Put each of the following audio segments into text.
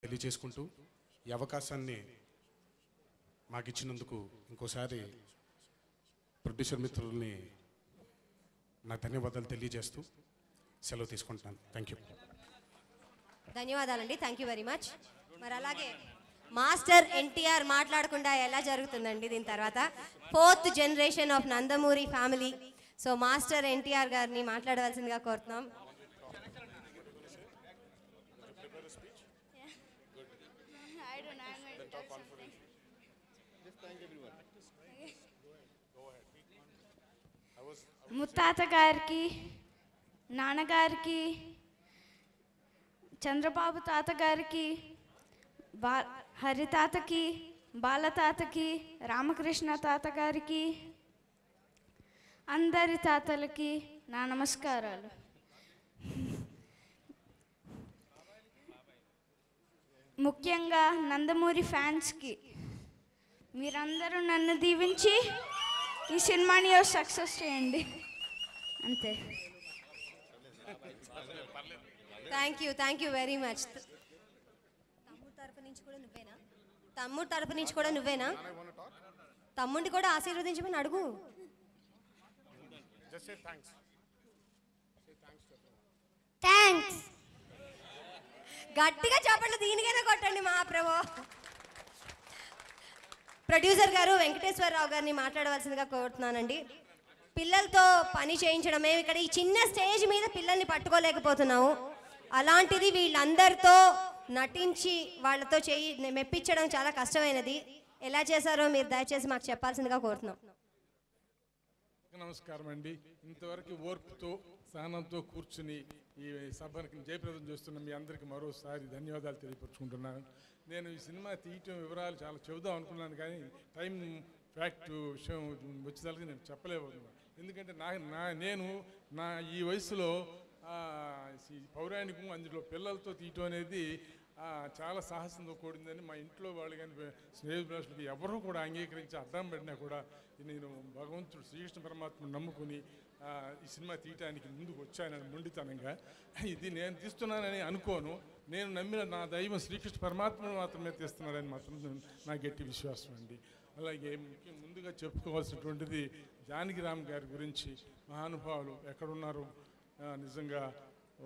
తెలియజేసుకుంటూ ఈ అవకాశాన్ని మాకు ఇచ్చినందుకు ఇంకోసారి ప్రొడ్యూసర్ మిత్రుల్ని నా ధన్యవాదాలు తెలియజేస్తూ సెలవు తీసుకుంటున్నాను. Thank you. ధన్యవాదాలండి. Thank you very much. మరి అలాగే మాస్టర్ ఎన్టీఆర్ మాట్లాడకుండా ఎలా జరుగుతుందండి దీని తర్వాత? 4th generation of Nandamuri family. So master NTR గారిని మాట్లాడవలసిందిగా కోరుతున్నాం. ముత్తాత గారికి, నాన్నగారికి, చంద్రబాబు తాత గారికి, హరితాతకి, బాలతాతకి, రామకృష్ణ తాత గారికి, అందరి తాతలకి నా నమస్కారాలు. ముఖ్యంగా నందమూరి ఫ్యాన్స్కి మీరందరూ నన్ను దీవించి ఈ సినిమాని సక్సెస్ చేయండి. అంతే. Thank you very much. తమ్ముడు తరపు నుంచి కూడా నువ్వేనా? తమ్ముడిని కూడా ఆశీర్వదించమని అడుగు. థ్యాంక్స్. గట్టిగా చెప్పండి, దీనికైనా కొట్టండి మా ప్రభు. ప్రొడ్యూసర్ గారు వెంకటేశ్వరరావు గారిని మాట్లాడవలసిందిగా కోరుతున్నానండి. పిల్లలతో పని చేయించడం, మేము ఇక్కడ ఈ చిన్న స్టేజ్ మీద పిల్లల్ని పట్టుకోలేకపోతున్నాము, అలాంటిది వీళ్ళందరితో నటించి వాళ్ళతో మెప్పించడం చాలా కష్టమైనది. ఎలా చేశారో మీరు దయచేసి మాకు చెప్పాల్సిందిగా కోరుతున్నాం. నమస్కారం అండి. ఇంతవరకు ఓర్పుతో సహనంతో కూర్చుని ఈ సభకి జయప్రదం చేస్తున్న మీ అందరికీ మరోసారి ధన్యవాదాలు తెలియపరుచుకుంటున్నాను. నేను ఈ సినిమా తీయటం వివరాలు చాలా చెబుదాం అనుకున్నాను, కానీ టైం ఫ్యాక్ట్ విషయం వచ్చేసరికి నేను చెప్పలేకపోతున్నాను. ఎందుకంటే నేను ఈ వయసులో పౌరాణికం, అందులో పిల్లలతో తీయటం అనేది చాలా సాహసంతో కూడిందని మా ఇంట్లో వాళ్ళు కానీ స్నేహితులకు ఎవరూ కూడా అంగీకరించి అడ్డం పడినా కూడా నేను భగవంతుడు శ్రీకృష్ణ పరమాత్మను నమ్ముకుని ఈ సినిమా తీయటానికి ముందుకు వచ్చానని మొండితనంగా. ఇది నేను తీస్తున్నానని అనుకోను, నేను నమ్మిన నా దైవం శ్రీకృష్ణ పరమాత్మను మాత్రమే తీస్తున్నాడని మాత్రం నా గట్టి విశ్వాసం అండి. అలాగే ముందుగా చెప్పుకోవాల్సినటువంటిది జానకిరామ్ గారి గురించి. మహానుభావులు ఎక్కడున్నారు నిజంగా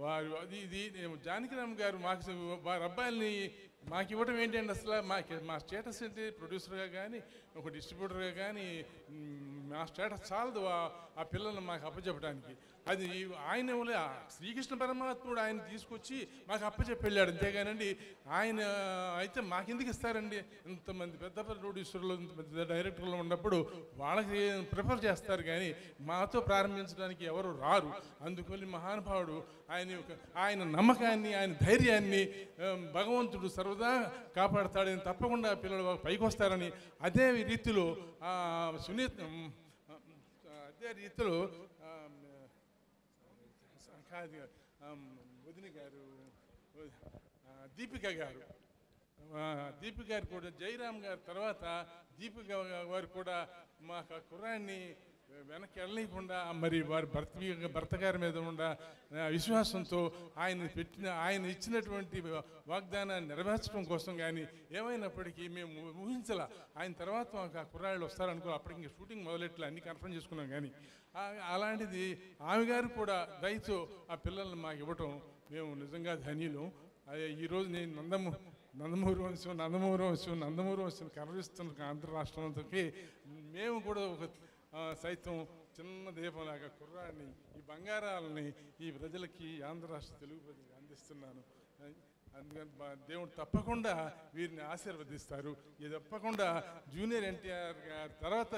వారు ఇది జానకిరామ్ గారు మాకు వారి అబ్బాయిల్ని మాకు ఇవ్వడం ఏంటంటే అసలు మా స్టేటస్ ఏంటి, ప్రొడ్యూసర్గా కానీ ఒక డిస్ట్రిబ్యూటర్గా కానీ మా స్టేటస్ చాలదు ఆ పిల్లల్ని మాకు అప్పచెప్పడానికి. అది ఆయన శ్రీకృష్ణ పరమాత్ముడు ఆయన తీసుకొచ్చి మాకు అప్పచెప్పి వెళ్ళాడు, అంతేగానండి ఆయన అయితే మాకెందుకు ఇస్తారండి? ఇంతమంది పెద్ద ప్రొడ్యూసర్లు, ఇంత డైరెక్టర్లు ఉన్నప్పుడు వాళ్ళకి ప్రిఫర్ చేస్తారు, కానీ మాతో ప్రారంభించడానికి ఎవరు రారు. అందుకని మహానుభావుడు ఆయన నమ్మకాన్ని, ఆయన ధైర్యాన్ని భగవంతుడు సర్వదా కాపాడతాడని, తప్పకుండా పిల్లలు పైకి వస్తారని, అదే రీతిలో వదిన గారు దీపిక గారు కూడా, జయరామ్ గారి తర్వాత దీపిక వారు కూడా మాకు కుర్రాన్ని వెనక్కి వెళ్ళకుండా మరి వారి భర్త గారి మీద ఉన్న విశ్వాసంతో ఆయన ఇచ్చినటువంటి వాగ్దానాన్ని నెరవేర్చడం కోసం కానీ ఏమైనప్పటికీ మేము ఊహించాల. ఆయన తర్వాత మాకు ఆ కుర్రాళ్ళు వస్తారనుకో, అప్పటికి షూటింగ్ మొదలెట్లు అన్నీ కన్ఫర్మ్ చేసుకున్నాం. కానీ అలాంటిది ఆమె గారు కూడా దయతో ఆ పిల్లల్ని మాకు ఇవ్వటం మేము నిజంగా ధన్యులు. ఈరోజు నేను నందమూరి వంశం కనిపిస్తున్న ఆంధ్ర రాష్ట్రంలోకి మేము కూడా ఒక సైతం చిన్న దీపంలాగా కుర్రాన్ని, ఈ బంగారాలని ఈ ప్రజలకి, ఆంధ్ర రాష్ట్ర తెలుగు ప్రజలకు అందిస్తున్నాను. అందుకని దేవుడు తప్పకుండా వీరిని ఆశీర్వదిస్తారు. ఇది తప్పకుండా జూనియర్ ఎన్టీఆర్ గారి తర్వాత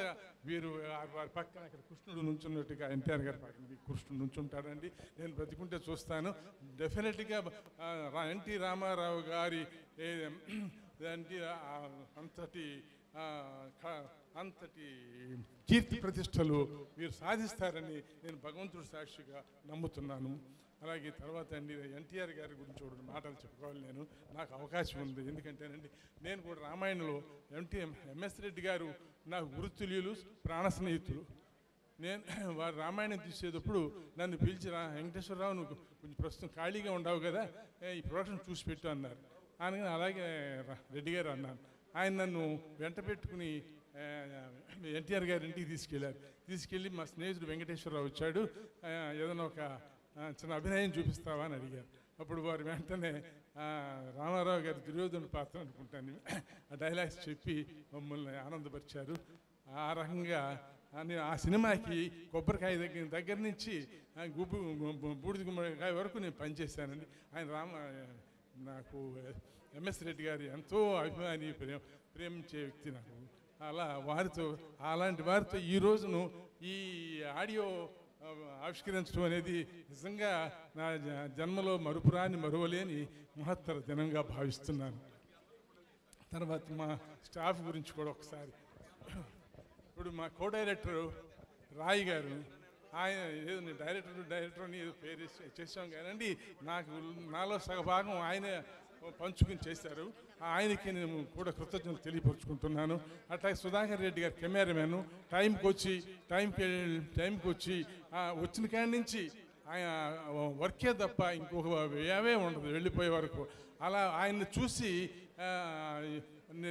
వీరు వారి పక్కన ఇక్కడ కృష్ణుడు నుంచున్నట్టుగా ఎన్టీఆర్ గారి పక్కన కృష్ణుడు నుంచుంటాడండి. నేను బ్రతికుంటే చూస్తాను. డెఫినెట్గా ఎన్టీ రామారావు గారి అంతటి కీర్తి ప్రతిష్టలు మీరు సాధిస్తారని నేను భగవంతుడి సాక్షిగా నమ్ముతున్నాను. అలాగే తర్వాత ఎన్టీఆర్ గారి గురించి కూడా మాటలు చెప్పుకోవాలి. నాకు అవకాశం ఉంది, ఎందుకంటేనండి నేను కూడా రామాయణంలో ఎంఎస్ రెడ్డి గారు నాకు గురుతుల్యులు, ప్రాణ స్నేహితులు. వారు రామాయణం తీసేటప్పుడు నన్ను పిలిచి వెంకటేశ్వరరావు నువ్వు కొంచెం ప్రస్తుతం ఖాళీగా ఉండవు కదా, ఈ ప్రొడక్షన్ చూసి పెట్టు అన్నారు. అనగానే అలాగే రెడ్డి గారు అన్నాను. ఆయన నన్ను వెంట పెట్టుకుని ఎన్టీఆర్ గారి ఇంటికి తీసుకెళ్ళి మా స్నేహితుడు వెంకటేశ్వరరావు వచ్చాడు, ఏదైనా ఒక చిన్న అభినయం చూపిస్తావా అని అడిగారు. అప్పుడు వారు వెంటనే రామారావు గారి దుర్యోధన పాత్ర అనుకుంటాను ఆ డైలాగ్స్ చెప్పి మమ్మల్ని ఆనందపరిచారు. ఆ రకంగా నేను ఆ సినిమాకి కొబ్బరికాయ దగ్గర నుంచి బూడిద గుమ్మడికాయ వరకు నేను పనిచేశానండి. ఆయన నాకు ఎంఎస్ రెడ్డి గారు ఎంతో అభిమాని, ప్రేమించే వ్యక్తి నాకు. అలాంటి వారితో ఈ రోజును ఈ ఆడియో ఆవిష్కరించడం అనేది నిజంగా నా జన్మలో మరువలేని మహత్తర దినంగా భావిస్తున్నాను. తర్వాత మా స్టాఫ్ గురించి కూడా ఒకసారి, ఇప్పుడు మా కో డైరెక్టర్ రాయ్ గారు, ఆయన ఏదో డైరెక్టర్ అని ఏదో పేరు చేసాం కానండి, నాలో సగభాగం ఆయన పంచుకుని చేశారు. ఆయనకి నేను కూడా కృతజ్ఞతలు తెలియపరుచుకుంటున్నాను. అట్లాగే సుధాకర్ రెడ్డి గారు కెమెరామెన్, టైంకి వచ్చి వచ్చిన కాడి నుంచి ఆయన వర్కే తప్ప ఇంకొక వ్యవే ఉండదు వెళ్ళిపోయే వరకు. అలా ఆయన్ని చూసి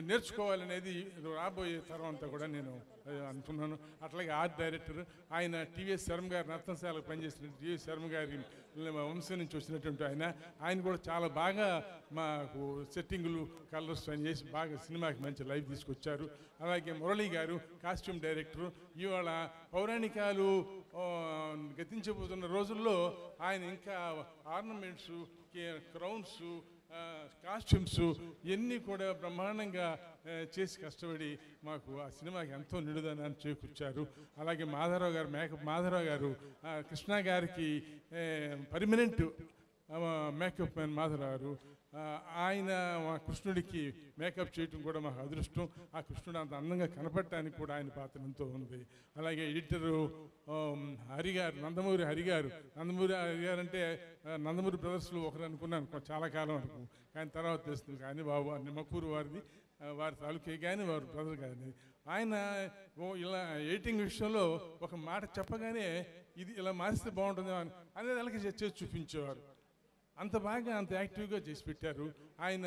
నేర్చుకోవాలనేది రాబోయే తరం అంతా కూడా నేను అనుకున్నాను. అట్లాగే ఆర్ట్ డైరెక్టర్ ఆయన టీవీఎస్ శర్మ గారు నర్తనశాలకు పనిచేసిన టీవీఎస్ శర్మ గారి వంశం నుంచి వచ్చినటువంటి ఆయన కూడా చాలా బాగా మాకు సెట్టింగులు కలర్స్ అని చేసి బాగా సినిమాకి మంచి లైఫ్ తీసుకొచ్చారు. అలాగే మురళీ గారు కాస్ట్యూమ్ డైరెక్టరు. ఇవాళ పౌరాణికాలు గతించబోతున్న రోజుల్లో ఆయన ఇంకా ఆర్నమెంట్స్, క్రౌన్స్, కాస్ట్యూమ్స్ ఇవన్నీ కూడా బ్రహ్మాండంగా చేసి కష్టపడి మాకు ఆ సినిమాకి ఎంతో నిడుదనాన్ని చేకూర్చారు. అలాగే మాధవరావు గారు కృష్ణ గారికి పర్మనెంట్ మేకప్ మ్యాన్ మాధవరావు గారు. ఆయన మా కృష్ణుడికి మేకప్ చేయటం కూడా మాకు అదృష్టం. ఆ కృష్ణుడు అంత అందంగా కనపడటానికి కూడా ఆయన పాత్ర ఎంతో ఉంది. అలాగే ఎడిటరు హరిగారు, నందమూరి హరిగారు అంటే నందమూరి బ్రదర్స్లో ఒకరు అనుకున్నాను చాలా కాలం వరకు, కానీ తర్వాత తెలుస్తుంది. కానీ బాబు నిమ్మకూరు వారి తాలూకే కానీ వారి బ్రదర్ కానీ ఆయన ఇలా ఎడిటింగ్ విషయంలో ఒక మాట చెప్పగానే ఇది ఇలా మారిస్తే బాగుంటుంది అనేది అలాగే చేసి చూపించేవారు. అంత బాగా అంత యాక్టివ్గా చేసి పెట్టారు. ఆయన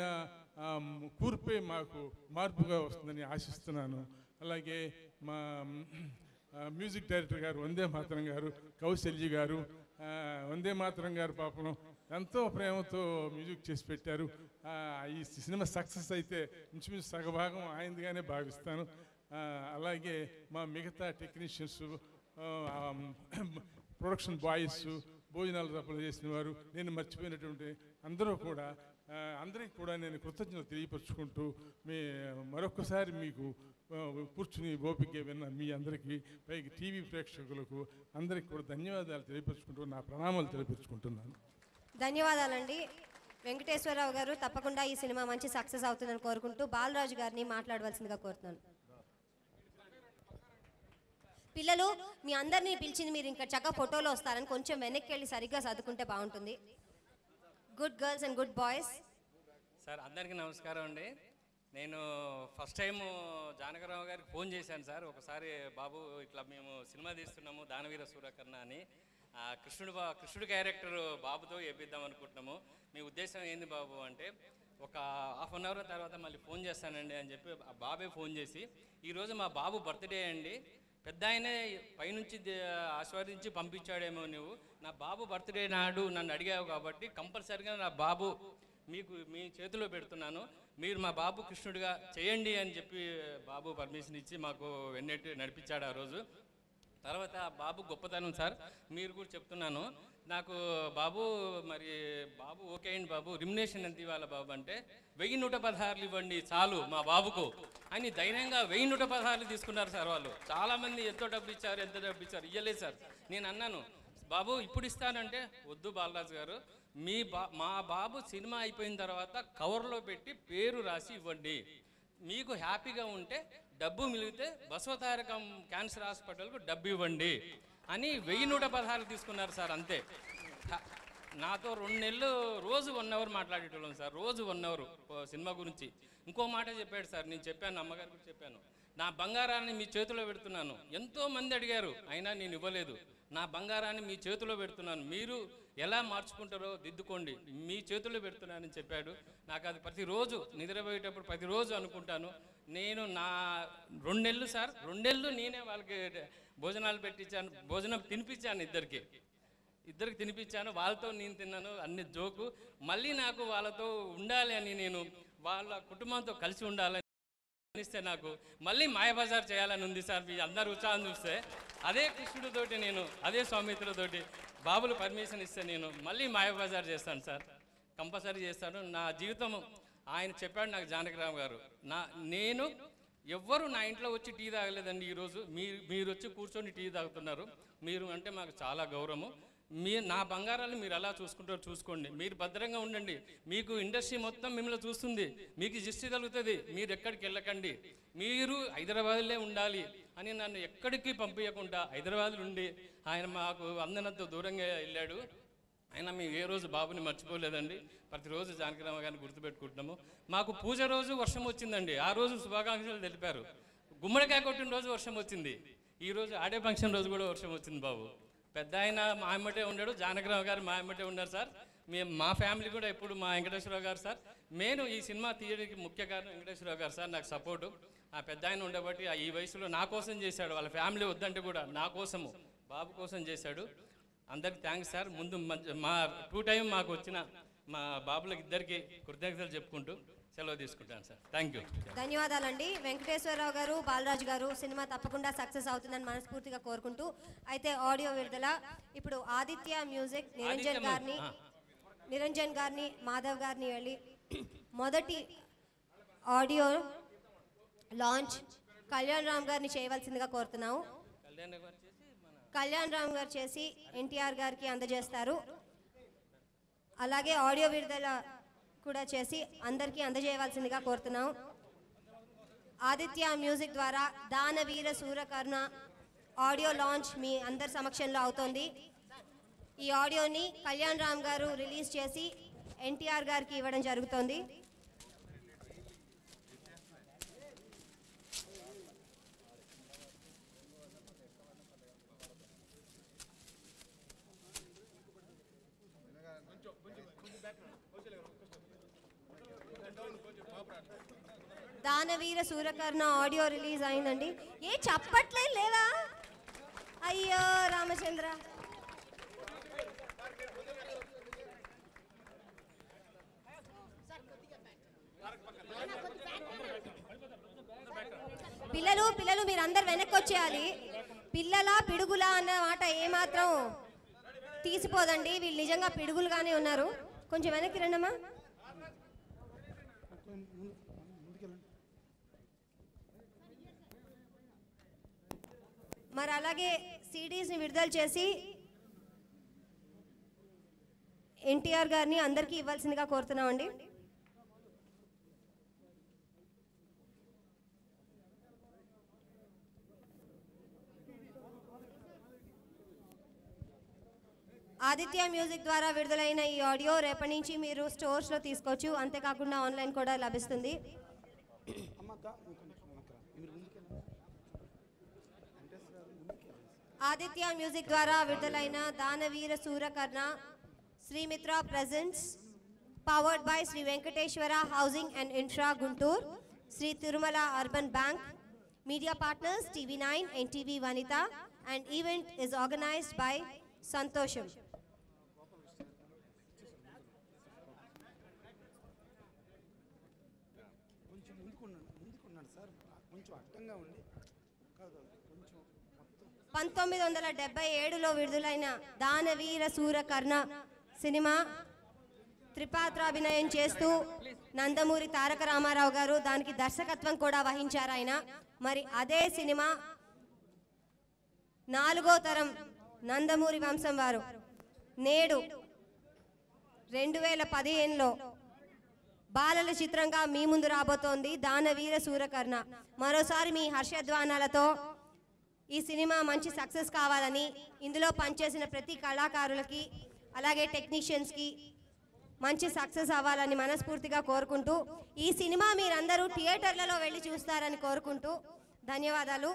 కూర్పే మాకు మార్పుగా వస్తుందని ఆశిస్తున్నాను. అలాగే మా మ్యూజిక్ డైరెక్టర్ గారు వందే మాతరం గారు, కౌశల్య గారు, వందే మాతరం గారు పాపం ఎంతో ప్రేమతో మ్యూజిక్ చేసి పెట్టారు. ఈ సినిమా సక్సెస్ అయితే ఇంచుమించు సగభాగం ఆయనదిగానే భావిస్తాను. అలాగే మా మిగతా టెక్నీషియన్స్, ప్రొడక్షన్ బాయ్స్, భోజనాలు సప్లై చేసిన వారు, నేను మర్చిపోయినటువంటి అందరికీ కూడా నేను కృతజ్ఞతలు తెలియపరుచుకుంటూ మరొకసారి మీకు కూర్చుని ఓపికగా విన్న మీ అందరికీ, పైకి టీవీ ప్రేక్షకులకు అందరికీ కూడా ధన్యవాదాలు తెలియపరుచుకుంటూ నా ప్రణామాలు తెలియపరుచుకుంటున్నాను. ధన్యవాదాలండి వెంకటేశ్వరరావు గారు. తప్పకుండా ఈ సినిమా మంచి సక్సెస్ అవుతుందని కోరుకుంటూ బాలరాజు గారిని మాట్లాడవలసిందిగా కోరుతున్నాను. పిల్లలు మీ అందరినీ పిలిచింది మీరు ఇంకా చక్కగా ఫోటోలో వస్తారని కొంచెం వెనక్కి వెళ్ళి సరిగ్గా చదువుకుంటే బాగుంటుంది. Good girls and good boys. Sir అందరికీ నమస్కారం అండి. నేను ఫస్ట్ టైం జానకరావు గారికి ఫోన్ చేశాను సార్. ఒకసారి బాబు ఇట్లా మేము సినిమా తీస్తున్నాము దానవీర సూరకర్ణ అని, కృష్ణుడు క్యారెక్టర్ బాబుతో వేపిద్దాం అనుకుంటున్నాము. మీ ఉద్దేశం ఏంది బాబు అంటే, ఒక హాఫ్ అన్ అవర్ తర్వాత మళ్ళీ ఫోన్ చేస్తానండి అని చెప్పి ఆ బాబే ఫోన్ చేసి, ఈరోజు మా బాబు బర్త్డే అండి, పెద్ద ఆయనే పైనుంచి ఆస్వాదించి పంపించాడేమో, నువ్వు నా బాబు బర్త్డే నాడు నన్ను అడిగావు కాబట్టి కంపల్సరిగా నా బాబు మీ చేతిలో పెడుతున్నాను, మీరు మా బాబు కృష్ణుడిగా చేయండి అని చెప్పి బాబు పర్మిషన్ ఇచ్చి మాకు వెన్నెట్టి నడిపించాడు ఆ రోజు. తర్వాత బాబు గొప్పతనం సార్ మీరు కూడా చెప్తున్నాను. నాకు బాబు ఓకే అయింది బాబు, రిమ్యునేషన్ ఎంత ఇవ్వాలి బాబు అంటే 1116 ఇవ్వండి చాలు మా బాబుకు అని ధైర్యంగా 1116 తీసుకున్నారు సార్ వాళ్ళు. చాలామంది ఎంత డబ్బు ఇచ్చారు ఇవ్వలేదు సార్. నేను అన్నాను బాబు ఇప్పుడు ఇస్తానంటే, వద్దు బాలరాజు గారు, మా బాబు సినిమా అయిపోయిన తర్వాత కవర్లో పెట్టి పేరు రాసి ఇవ్వండి, మీకు హ్యాపీగా ఉంటే డబ్బు మిలిగితే బసవతారకం క్యాన్సర్ హాస్పిటల్కు డబ్బు ఇవ్వండి అని 1116 తీసుకున్నారు సార్. అంతే. నాతో 2 నెలలు రోజు 1 అవర్ మాట్లాడేటోళ్ళం సార్, రోజు 1 అవర్ సినిమా గురించి. ఇంకో మాట చెప్పాడు సార్, నేను చెప్పాను అమ్మగారు కూడా చెప్పాను, నా బంగారాన్ని మీ చేతిలో పెడుతున్నాను, ఎంతోమంది అడిగారు అయినా నేను ఇవ్వలేదు, నా బంగారాన్ని మీ చేతిలో పెడుతున్నాను, మీరు ఎలా మార్చుకుంటారో దిద్దుకోండి, మీ చేతుల్లో పెడుతున్నానని చెప్పాడు. నాకు అది ప్రతిరోజు నిద్రపోయేటప్పుడు ప్రతిరోజు అనుకుంటాను. నేను నా 2 నెలలు సార్, 2 నెలలు నేనే వాళ్ళకి భోజనాలు పెట్టించాను, భోజనం తినిపించాను, ఇద్దరికి తినిపించాను, వాళ్ళతో నేను తిన్నాను, అన్ని జోకు. మళ్ళీ నాకు వాళ్ళతో ఉండాలి అని, నేను వాళ్ళ కుటుంబంతో కలిసి ఉండాలని ఇస్తే నాకు మళ్ళీ మాయాబజార్ చేయాలని ఉంది సార్. మీ అందరు ఉత్సాహం చూస్తే అదే కృష్ణుడితోటి నేను, అదే స్వామిత్రులతోటి బాబులు పర్మిషన్ ఇస్తే నేను మళ్ళీ మాయాబజార్ చేస్తాను సార్, కంపల్సరీ చేస్తాను. నా జీవితం ఆయన చెప్పాడు నాకు జానకిరామ్ గారు. నేను ఎవ్వరు నా ఇంట్లో వచ్చి టీ తాగలేదండి. ఈరోజు మీరు వచ్చి కూర్చొని టీ తాగుతున్నారు. మీరు అంటే మాకు చాలా గౌరవము. నా బంగారాలు మీరు ఎలా చూసుకుంటారో చూసుకోండి, మీరు భద్రంగా ఉండండి. మీకు ఇండస్ట్రీ మొత్తం మిమ్మల్ని చూస్తుంది, మీకు జిస్టి కలుగుతుంది. మీరు ఎక్కడికి వెళ్ళకండి, మీరు హైదరాబాద్లో ఉండాలి అని నన్ను ఎక్కడికి పంపించకుండా హైదరాబాద్లో ఉండి ఆయన మాకు అందనంత దూరంగా వెళ్ళాడు. అయినా మేము ఏ రోజు బాబుని మర్చిపోలేదండి. ప్రతిరోజు జానకిరామ గారిని గుర్తుపెట్టుకుంటున్నాము. మాకు పూజ రోజు వర్షం వచ్చిందండి, ఆ రోజు శుభాకాంక్షలు తెలిపారు. గుమ్మడికాయ కొట్టిన రోజు వర్షం వచ్చింది, ఈరోజు ఆడే ఫంక్షన్ రోజు కూడా వర్షం వచ్చింది. బాబు పెద్ద ఆయన మా అమ్మటే ఉన్నాడు, జానకిరామ గారు మా అమ్మటే ఉన్నారు సార్. మా ఫ్యామిలీ కూడా ఎప్పుడు మా వెంకటేశ్వరరావు గారు సార్. నేను ఈ సినిమా తీయడానికి ముఖ్య కారణం వెంకటేశ్వరరావు గారు సార్, నాకు సపోర్టు. ఆ పెద్ద ఆయన ఉండబట్టి ఈ వయసులో నా కోసం చేశాడు, వాళ్ళ ఫ్యామిలీ వద్దంటే కూడా నా కోసము బాబు కోసం చేశాడు. అందరికి థ్యాంక్స్ సార్. ముందు మా 2 టైం మాకు వచ్చిన మా బాబులకు ఇద్దరికి కృతజ్ఞతలు చెప్పుకుంటూ సెలవు తీసుకుంటాను సార్. Thank you. ధన్యవాదాలండి. వెంకటేశ్వరరావు గారు, బాలరాజు గారు, సినిమా తప్పకుండా సక్సెస్ అవుతుందని మనస్ఫూర్తిగా కోరుకుంటూ, అయితే ఆడియో విడుదల ఇప్పుడు ఆదిత్య మ్యూజిక్ నిరంజన్ గారిని మాధవ్ గారిని వెళ్ళి మొదటి ఆడియో లాంచ్ కళ్యాణ్ రామ్ గారిని చేయవలసిందిగా కోరుతున్నాము. కళ్యాణ్ రామ్ గారు చేసి ఎన్టీఆర్ గారికి అందజేస్తారు. అలాగే ఆడియో విడుదల కూడా చేసి అందరికీ అందజేయవలసిందిగా కోరుతున్నాం. ఆదిత్య మ్యూజిక్ ద్వారా దానవీర సూరకర్ణ ఆడియో లాంచ్ మీ అందరి సమక్షంలో అవుతోంది. ఈ ఆడియోని కళ్యాణ్ రామ్ గారు రిలీజ్ చేసి ఎన్టీఆర్ గారికి ఇవ్వడం జరుగుతోంది. దానవీర సూరకర్ణ ఆడియో రిలీజ్ అయిందండి. ఏ చప్పట్లే లేదా? అయ్యో రామచంద్ర. పిల్లలు మీరందరు వెనక్కి వచ్చేయాలి. పిల్లల పిడుగులా అన్న మాట ఏమాత్రం తీసిపోదండి. వీళ్ళు నిజంగా పిడుగులుగానే ఉన్నారు. కొంచెం వెనక్కి రండమ్మా. మరి అలాగే సిడీస్ని విడుదల చేసి ఎన్టీఆర్ గారిని అందరికీ ఇవ్వాల్సిందిగా కోరుతున్నామండి. ఆదిత్య మ్యూజిక్ ద్వారా విడుదలైన ఈ ఆడియో రేపటి నుంచి మీరు స్టోర్స్లో తీసుకోవచ్చు, అంతేకాకుండా ఆన్లైన్ కూడా లభిస్తుంది. ఆదిత్య మ్యూజిక్ ద్వారా విడుదలైన Danaveera Surakarna Srimitra presents powered by Sri Venkateswara housing and infra Guntur, Sri Tirumala urban bank, media partners TV9 and TV Vanita, and event is organized by Santosham. కొంచెం 1977లో విడుదలైన దానవీర సూరకర్ణ సినిమా త్రిపాత్రాభినయం చేస్తూ నందమూరి తారక రామారావు గారు దానికి దర్శకత్వం కూడా వహించారు ఆయన. మరి అదే సినిమా 4వ తరం నందమూరి వంశం వారు నేడు 2015లో బాలల చిత్రంగా మీ ముందు రాబోతోంది దానవీర సూరకర్ణ. మరోసారి మీ హర్షధ్వానాలతో ఈ సినిమా మంచి సక్సెస్ కావాలని, ఇందులో పనిచేసిన ప్రతి కళాకారులకి అలాగే టెక్నీషియన్స్కి మంచి సక్సెస్ అవ్వాలని మనస్ఫూర్తిగా కోరుకుంటూ, ఈ సినిమా మీరందరూ థియేటర్లలో వెళ్ళి చూస్తారని కోరుకుంటూ ధన్యవాదాలు.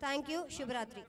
Thank you. శుభరాత్రి.